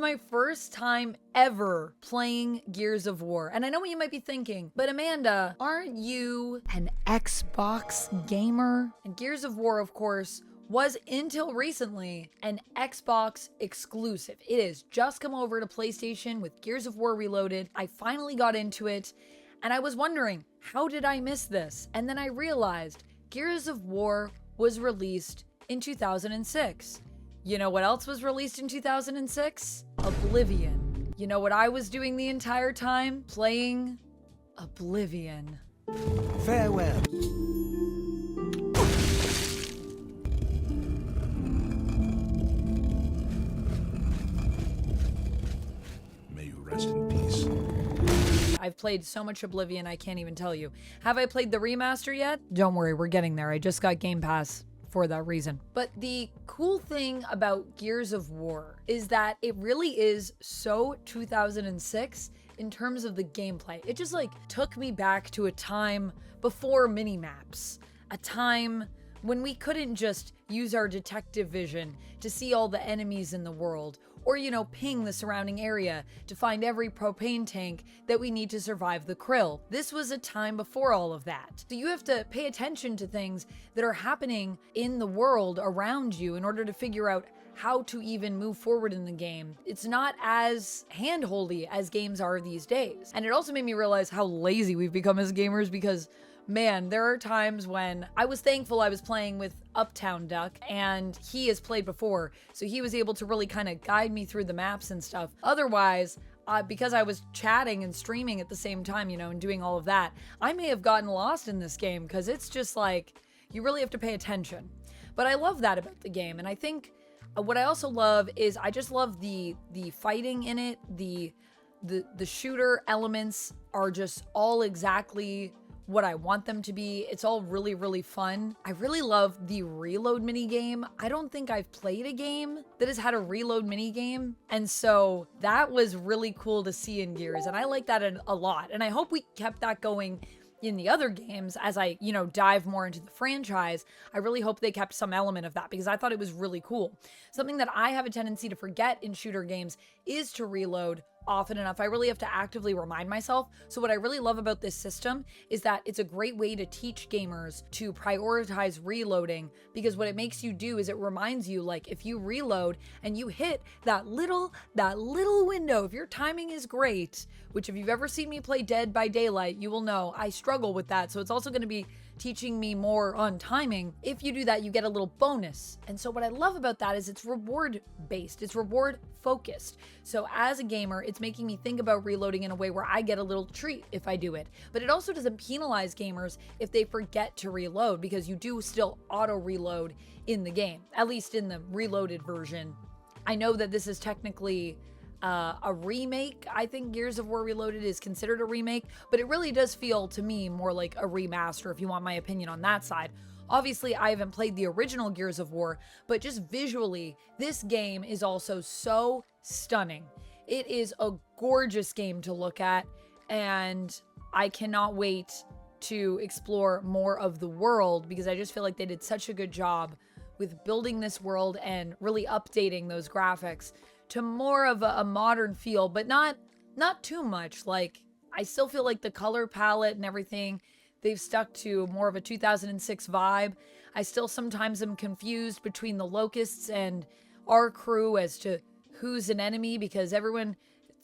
my first time ever playing Gears of War. And I know what you might be thinking, but Amanda, aren't you an Xbox gamer? And Gears of War, of course, was until recently an Xbox exclusive. It has just come over to PlayStation with Gears of War Reloaded. I finally got into it, and I was wondering, how did I miss this? And then I realized Gears of War was released in 2006. You know what else was released in 2006? Oblivion. You know what I was doing the entire time? Playing Oblivion. Farewell. May you rest in peace. I've played so much Oblivion, I can't even tell you. Have I played the remaster yet? Don't worry, we're getting there. I just got Game Pass for that reason. But the cool thing about Gears of War is that it really is so 2006 in terms of the gameplay. It just like took me back to a time before mini-maps, a time when we couldn't just use our detective vision to see all the enemies in the world, or, you know, ping the surrounding area to find every propane tank that we need to survive the Krill. This was a time before all of that. So you have to pay attention to things that are happening in the world around you in order to figure out how to even move forward in the game. It's not as hand-holdy as games are these days. And it also made me realize how lazy we've become as gamers, because man, there are times when I was thankful I was playing with Uptown Duck, and he has played before, so he was able to really kind of guide me through the maps and stuff. Otherwise, because I was chatting and streaming at the same time, you know, and doing all of that, I may have gotten lost in this game, because it's just like, you really have to pay attention. But I love that about the game, and I think what I also love is I just love the fighting in it. The shooter elements are just all exactly what I want them to be. It's all really, really fun. I really love the reload mini game. I don't think I've played a game that has had a reload mini game. And so that was really cool to see in Gears. And I like that a lot. And I hope we kept that going in the other games as I, you know, dive more into the franchise. I really hope they kept some element of that, because I thought it was really cool. Something that I have a tendency to forget in shooter games is to reload often enough. I really have to actively remind myself. So what I really love about this system is that it's a great way to teach gamers to prioritize reloading, because what it makes you do is it reminds you, like, if you reload and you hit that little window, if your timing is great, which if you've ever seen me play Dead by Daylight, you will know I struggle with that. So it's also going to be teaching me more on timing. If you do that, you get a little bonus. And so what I love about that is it's reward based, it's reward focused. So as a gamer, it's making me think about reloading in a way where I get a little treat if I do it. But it also doesn't penalize gamers if they forget to reload, because you do still auto reload in the game, at least in the reloaded version. I know that this is technically a remake. I think Gears of War Reloaded is considered a remake, but it really does feel to me more like a remaster, if you want my opinion on that side. Obviously, I haven't played the original Gears of War, but just visually, this game is also so stunning. It is a gorgeous game to look at, and I cannot wait to explore more of the world, because I just feel like they did such a good job with building this world and really updating those graphics to more of a modern feel, but not too much. Like, I still feel like the color palette and everything, they've stuck to more of a 2006 vibe. I still sometimes am confused between the Locusts and our crew as to who's an enemy, because everyone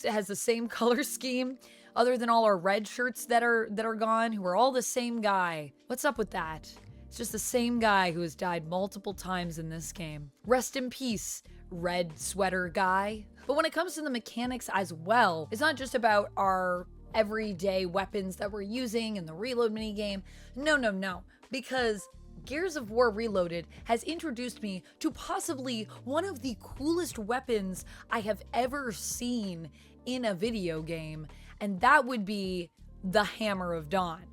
has the same color scheme, other than all our red shirts that are gone, who are all the same guy. What's up with that? It's just the same guy who has died multiple times in this game. Rest in peace, red sweater guy. But when it comes to the mechanics as well, it's not just about our everyday weapons that we're using in the reload minigame. No. Because Gears of War Reloaded has introduced me to possibly one of the coolest weapons I have ever seen in a video game, and that would be the Hammer of Dawn.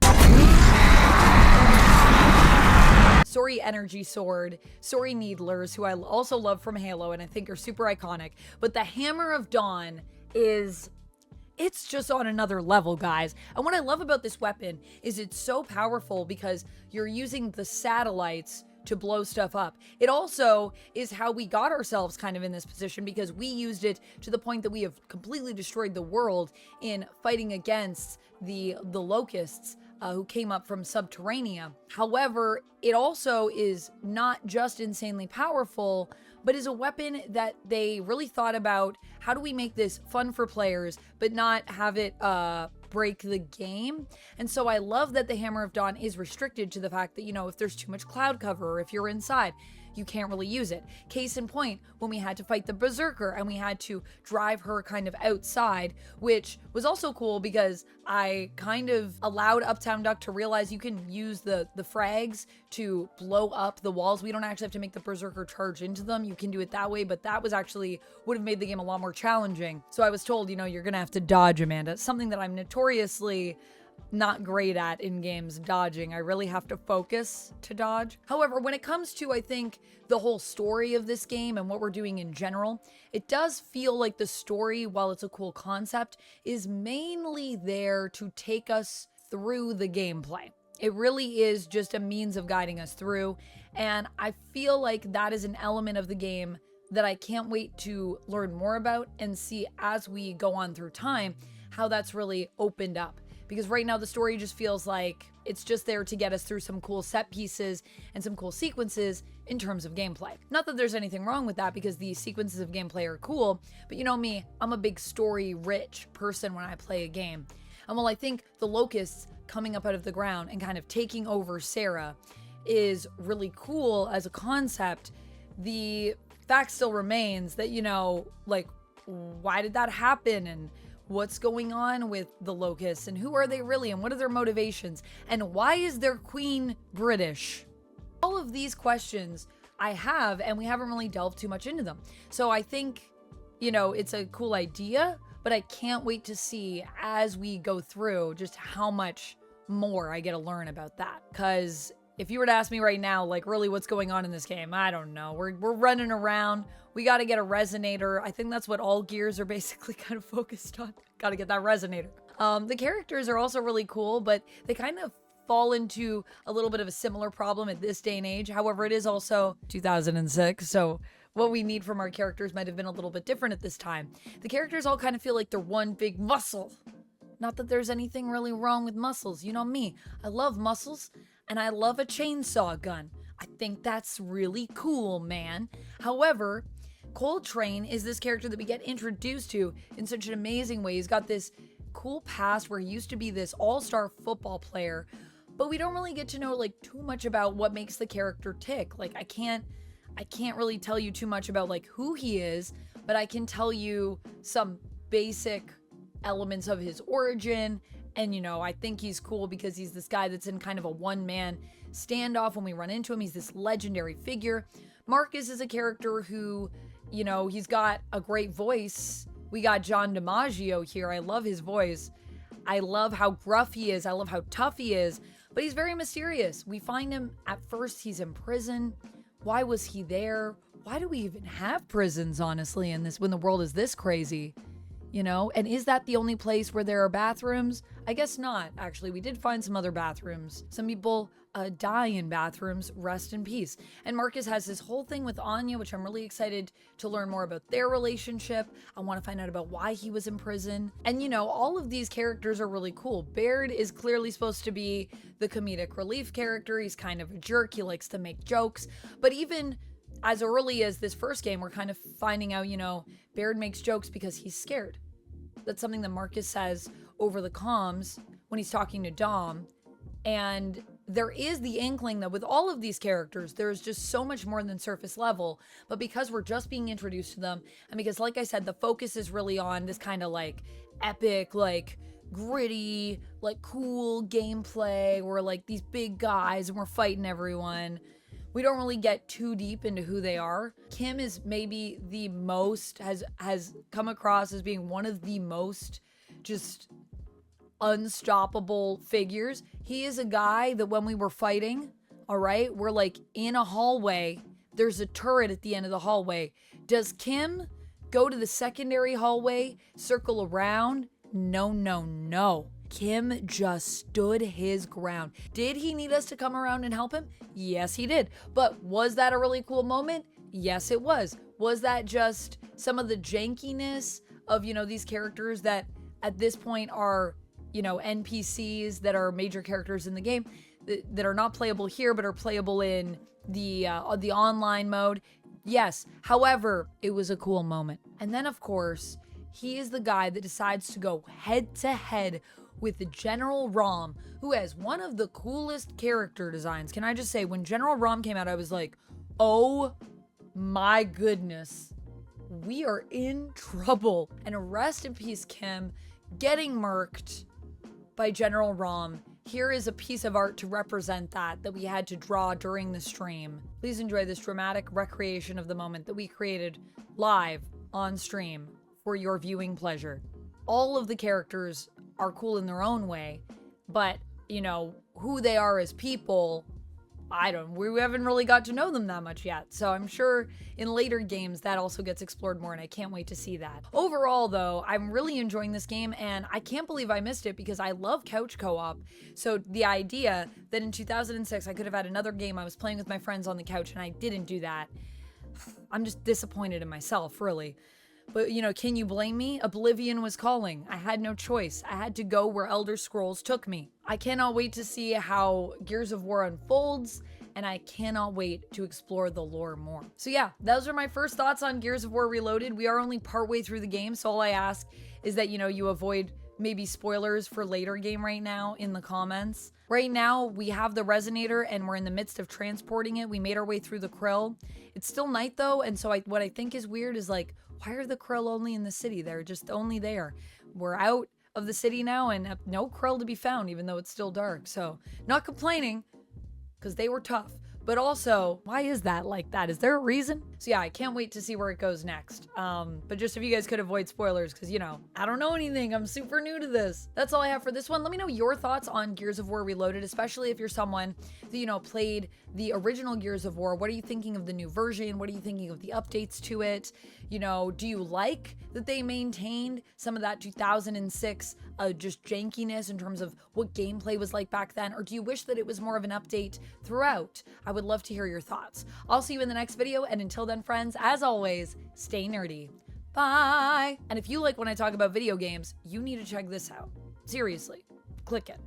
Sorry, Energy Sword. Sorry, Needlers, who I also love from Halo and I think are super iconic. But the Hammer of Dawn it's just on another level, guys. And what I love about this weapon is it's so powerful because you're using the satellites to blow stuff up. It also is how we got ourselves kind of in this position, because we used it to the point that we have completely destroyed the world in fighting against the Locusts, who came up from Subterranea. However, it also is not just insanely powerful, but is a weapon that they really thought about, how do we make this fun for players, but not have it break the game. And so I love that the Hammer of Dawn is restricted to the fact that, if there's too much cloud cover, or if you're inside, you can't really use it. Case in point, when we had to fight the Berserker and we had to drive her kind of outside, which was also cool because I kind of allowed Uptown Duck to realize you can use the frags to blow up the walls. We don't actually have to make the Berserker charge into them. You can do it that way, but that was actually would have made the game a lot more challenging. So I was told, you're gonna have to dodge, Amanda. Something that I'm notoriously not great at in games, dodging. I really have to focus to dodge. However, when it comes to, I think, the whole story of this game and what we're doing in general, it does feel like the story, while it's a cool concept, is mainly there to take us through the gameplay. It really is just a means of guiding us through, and I feel like that is an element of the game that I can't wait to learn more about and see as we go on through time how that's really opened up. Because right now the story just feels like it's just there to get us through some cool set pieces and some cool sequences in terms of gameplay. Not that there's anything wrong with that, because the sequences of gameplay are cool, but you know me, I'm a big story-rich person when I play a game. And while I think the Locusts coming up out of the ground and kind of taking over Sarah is really cool as a concept, the fact still remains that, why did that happen? And what's going on with the Locusts, and who are they really, and what are their motivations, and why is their queen British? All of these questions I have, and we haven't really delved too much into them. So I think, it's a cool idea, but I can't wait to see as we go through just how much more I get to learn about that. Because if you were to ask me right now, really what's going on in this game, I don't know. We're running around. We got to get a resonator. I think that's what all Gears are basically kind of focused on. Got to get that resonator. The characters are also really cool, but they kind of fall into a little bit of a similar problem at this day and age. However, it is also 2006, so what we need from our characters might have been a little bit different at this time. The characters all kind of feel like they're one big muscle. Not that there's anything really wrong with muscles. You know me, I love muscles. And I love a chainsaw gun. I think that's really cool, man. However, Coltrane is this character that we get introduced to in such an amazing way. He's got this cool past where he used to be this all-star football player, but we don't really get to know too much about what makes the character tick. I can't really tell you too much about who he is, but I can tell you some basic elements of his origin. And, I think he's cool because he's this guy that's in kind of a one-man standoff when we run into him. He's this legendary figure. Marcus is a character who, he's got a great voice. We got John DiMaggio here. I love his voice. I love how gruff he is. I love how tough he is. But he's very mysterious. We find him, at first, he's in prison. Why was he there? Why do we even have prisons, honestly, when the world is this crazy? And is that the only place where there are bathrooms? I guess not, actually. We did find some other bathrooms. Some people die in bathrooms, rest in peace. And Marcus has this whole thing with Anya, which I'm really excited to learn more about their relationship. I want to find out about why he was in prison. And all of these characters are really cool. Baird is clearly supposed to be the comedic relief character. He's kind of a jerk. He likes to make jokes. But even as early as this first game, we're kind of finding out, Baird makes jokes because he's scared. That's something that Marcus says over the comms when he's talking to Dom. And there is the inkling that with all of these characters, there's just so much more than surface level. But because we're just being introduced to them, and because, like I said, the focus is really on this kind of epic, gritty, cool gameplay. We're these big guys and we're fighting everyone. We don't really get too deep into who they are. Kim is maybe the most, has come across as being one of the most just unstoppable figures. He is a guy that when we were fighting, all right, we're in a hallway. There's a turret at the end of the hallway. Does Kim go to the secondary hallway, circle around? No. Kim just stood his ground. Did he need us to come around and help him? Yes, he did. But was that a really cool moment? Yes, it was. Was that just some of the jankiness of, these characters that at this point are, NPCs that are major characters in the game that are not playable here, but are playable in the online mode? Yes. However, it was a cool moment. And then, of course, he is the guy that decides to go head to head with the General Rom, who has one of the coolest character designs. Can I just say, when General Rom came out, I was like, oh my goodness, we are in trouble. And rest in peace, Kim, getting murked by General Rom. Here is a piece of art to represent that we had to draw during the stream. Please enjoy this dramatic recreation of the moment that we created live on stream for your viewing pleasure. All of the characters are cool in their own way, but who they are as people, we haven't really got to know them that much yet. So I'm sure in later games that also gets explored more, and I can't wait to see that. Overall though, I'm really enjoying this game, and I can't believe I missed it because I love couch co-op. So the idea that in 2006 I could have had another game I was playing with my friends on the couch and I didn't do that, I'm just disappointed in myself, really. But, can you blame me? Oblivion was calling. I had no choice. I had to go where Elder Scrolls took me. I cannot wait to see how Gears of War unfolds, and I cannot wait to explore the lore more. So yeah, those are my first thoughts on Gears of War Reloaded. We are only partway through the game, so all I ask is that, you avoid maybe spoilers for later game right now in the comments. Right now, we have the resonator and we're in the midst of transporting it. We made our way through the Krill. It's still night though, and so what I think is weird is like, why are the Krill only in the city? They're just only there. We're out of the city now and no Krill to be found, even though it's still dark. So not complaining, because they were tough. But also, why is that like that? Is there a reason? So yeah, I can't wait to see where it goes next. But just if you guys could avoid spoilers, because I don't know anything. I'm super new to this. That's all I have for this one. Let me know your thoughts on Gears of War Reloaded, especially if you're someone that, played the original Gears of War. What are you thinking of the new version? What are you thinking of the updates to it? Do you like that they maintained some of that 2006 just jankiness in terms of what gameplay was like back then? Or do you wish that it was more of an update throughout? I would love to hear your thoughts. I'll see you in the next video, and until then, friends, as always, stay nerdy. Bye! And if you like when I talk about video games, you need to check this out. Seriously, click it.